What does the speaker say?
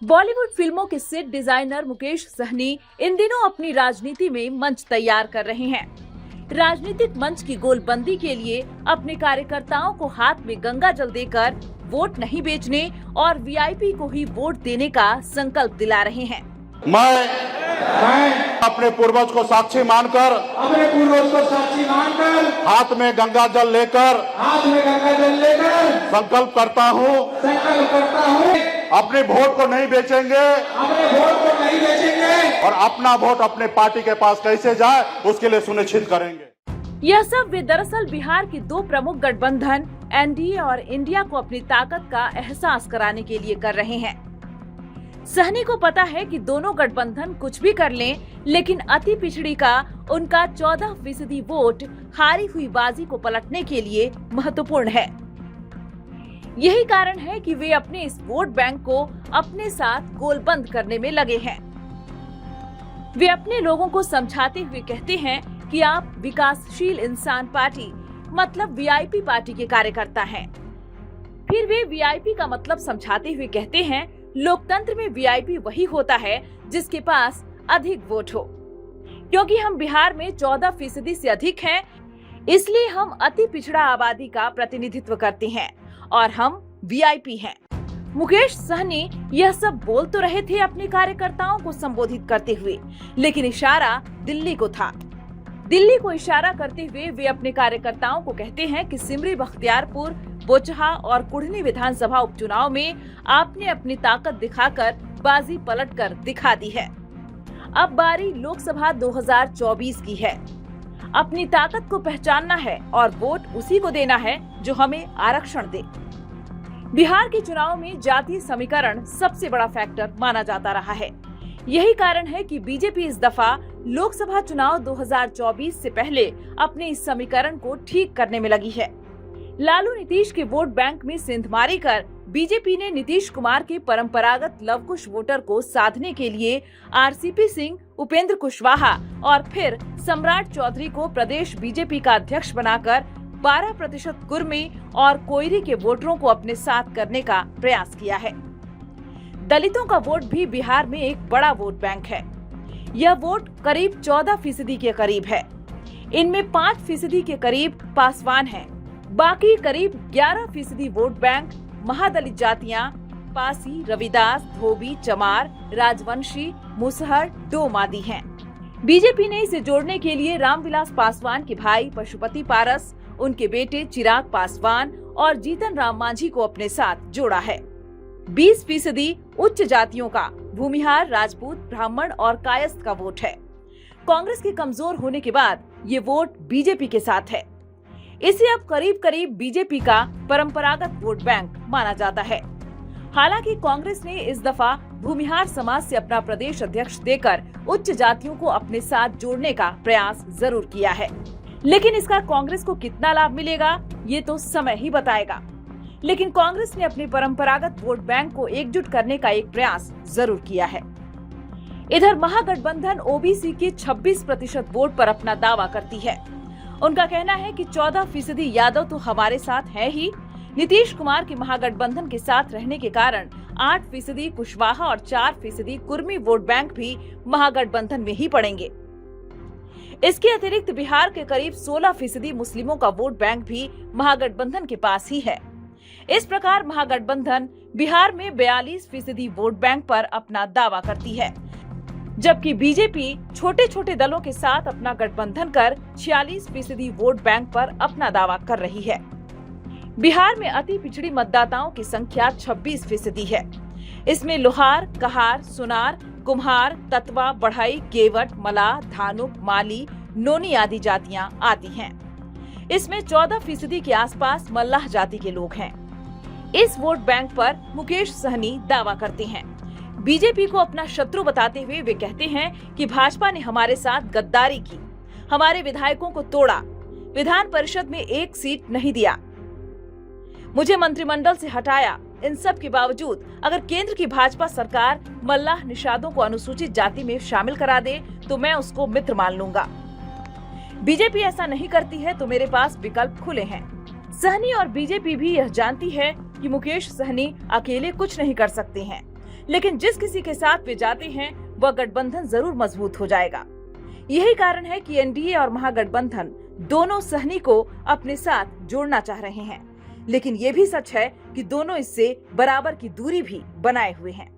बॉलीवुड फिल्मों के set designer Mukesh Sahni इन दिनों अपनी राजनीति में मंच तैयार कर रहे हैं। राजनीतिक मंच की गोलबंदी के लिए अपने कार्यकर्ताओं को हाथ में गंगा जल देकर वोट नहीं बेचने और वीआईपी को ही वोट देने का संकल्प दिला रहे हैं। मैं अपने पूर्वज को साक्षी मानकर हाथ में गंगा जल लेकर संकल्प करता हूँ अपने वोट को नहीं बेचेंगे और अपना वोट अपने पार्टी के पास कैसे जाए उसके लिए सुनिश्चित करेंगे। यह सब वे दरअसल बिहार के दो प्रमुख गठबंधन एनडीए और इंडिया को अपनी ताकत का एहसास कराने के लिए कर रहे हैं। सहनी को पता है कि दोनों गठबंधन कुछ भी कर लें, लेकिन अति पिछड़ी का उनका 14% वोट हारी हुई बाजी को पलटने के लिए महत्वपूर्ण है। यही कारण है कि वे अपने इस वोट बैंक को अपने साथ गोलबंद करने में लगे हैं। वे अपने लोगों को समझाते हुए कहते हैं कि आप विकासशील इंसान पार्टी मतलब वीआईपी पार्टी के कार्यकर्ता हैं। फिर वे वीआईपी का मतलब समझाते हुए कहते हैं लोकतंत्र में वीआईपी वही होता है जिसके पास अधिक वोट हो। क्योंकि हम बिहार में 14% से अधिक हैं, इसलिए हम अति पिछड़ा आबादी का प्रतिनिधित्व करते हैं और हम वीआईपी हैं। मुकेश सहनी यह सब बोल तो रहे थे अपने कार्यकर्ताओं को संबोधित करते हुए, लेकिन इशारा दिल्ली को था। दिल्ली को इशारा करते हुए वे अपने कार्यकर्ताओं को कहते हैं कि सिमरी बख्तियारपुर, बोचहा और कुढ़नी विधानसभा उपचुनाव में आपने अपनी ताकत दिखाकर बाजी पलटकर दिखा दी है। अब बारी लोकसभा 2024 की है। अपनी ताकत को पहचानना है और वोट उसी को देना है जो हमें आरक्षण दे। बिहार के चुनाव में जातीय समीकरण सबसे बड़ा फैक्टर माना जाता रहा है। यही कारण है कि बीजेपी इस दफा लोकसभा चुनाव 2024 से पहले अपने इस समीकरण को ठीक करने में लगी है। लालू नीतीश के वोट बैंक में सेंधमारी कर बीजेपी ने नीतीश कुमार के परंपरागत लवकुश वोटर को साधने के लिए आरसीपी सिंह, उपेंद्र कुशवाहा और फिर सम्राट चौधरी को प्रदेश बीजेपी का अध्यक्ष बनाकर 12% कुर्मी और कोयरी के वोटरों को अपने साथ करने का प्रयास किया है। दलितों का वोट भी बिहार में एक बड़ा वोट बैंक है। यह वोट करीब 14% के करीब है। इनमें 5% के करीब पासवान हैं। बाकी करीब 11% वोट बैंक महादलित जातियां पासी, रविदास, धोबी, चमार, राजवंशी, मुसहर, डोमादी हैं। बीजेपी ने इसे जोड़ने के लिए रामविलास पासवान के भाई पशुपति पारस, उनके बेटे चिराग पासवान और जीतन राम मांझी को अपने साथ जोड़ा है। 20% उच्च जातियों का भूमिहार, राजपूत, ब्राह्मण और कायस्थ का वोट है। कांग्रेस के कमजोर होने के बाद ये वोट बीजेपी के साथ है। इसे अब करीब करीब बीजेपी का परंपरागत वोट बैंक माना जाता है। हालांकि कांग्रेस ने इस दफा भूमिहार समाज से अपना प्रदेश अध्यक्ष देकर उच्च जातियों को अपने साथ जोड़ने का प्रयास जरूर किया है, लेकिन इसका कांग्रेस को कितना लाभ मिलेगा ये तो समय ही बताएगा। लेकिन कांग्रेस ने अपने परंपरागत वोट बैंक को एकजुट करने का एक प्रयास जरूर किया है। इधर महागठबंधन ओबीसी के 26% वोट पर अपना दावा करती है। उनका कहना है कि 14% यादव तो हमारे साथ है ही, नीतीश कुमार के महागठबंधन के साथ रहने के कारण 8% कुशवाहा और 4% कुर्मी वोट बैंक भी महागठबंधन में ही पड़ेंगे। इसके अतिरिक्त बिहार के करीब 16% मुस्लिमों का वोट बैंक भी महागठबंधन के पास ही है। इस प्रकार महागठबंधन बिहार में 42% वोट बैंक पर अपना दावा करती है, जबकि बीजेपी छोटे छोटे दलों के साथ अपना गठबंधन कर 46% वोट बैंक पर अपना दावा कर रही है। बिहार में अति पिछड़ी मतदाताओं की संख्या 26% है। इसमें लोहार, कहार, सुनार, कुम्हार, ततवा, बढ़ई, केवट, मलाह, धानुक, माली, नोनी आदि जातियां आती हैं। इसमें 14% के आसपास मल्लाह जाति के लोग हैं। इस वोट बैंक पर मुकेश सहनी दावा करते हैं। बीजेपी को अपना शत्रु बताते हुए वे कहते हैं कि भाजपा ने हमारे साथ गद्दारी की, हमारे विधायकों को तोड़ा, विधान परिषद में एक सीट नहीं दिया, मुझे मंत्रिमंडल से हटाया। इन सब के बावजूद अगर केंद्र की भाजपा सरकार मल्लाह निषादों को अनुसूचित जाति में शामिल करा दे तो मैं उसको मित्र मान लूंगा। बीजेपी ऐसा नहीं करती है तो मेरे पास विकल्प खुले हैं। सहनी और बीजेपी भी यह जानती है कि मुकेश सहनी अकेले कुछ नहीं कर सकते हैं। लेकिन जिस किसी के साथ वे जाते हैं वह गठबंधन जरूर मजबूत हो जाएगा। यही कारण है कि एनडीए और महागठबंधन दोनों सहनी को अपने साथ जोड़ना चाह रहे हैं, लेकिन ये भी सच है कि दोनों इससे बराबर की दूरी भी बनाए हुए हैं।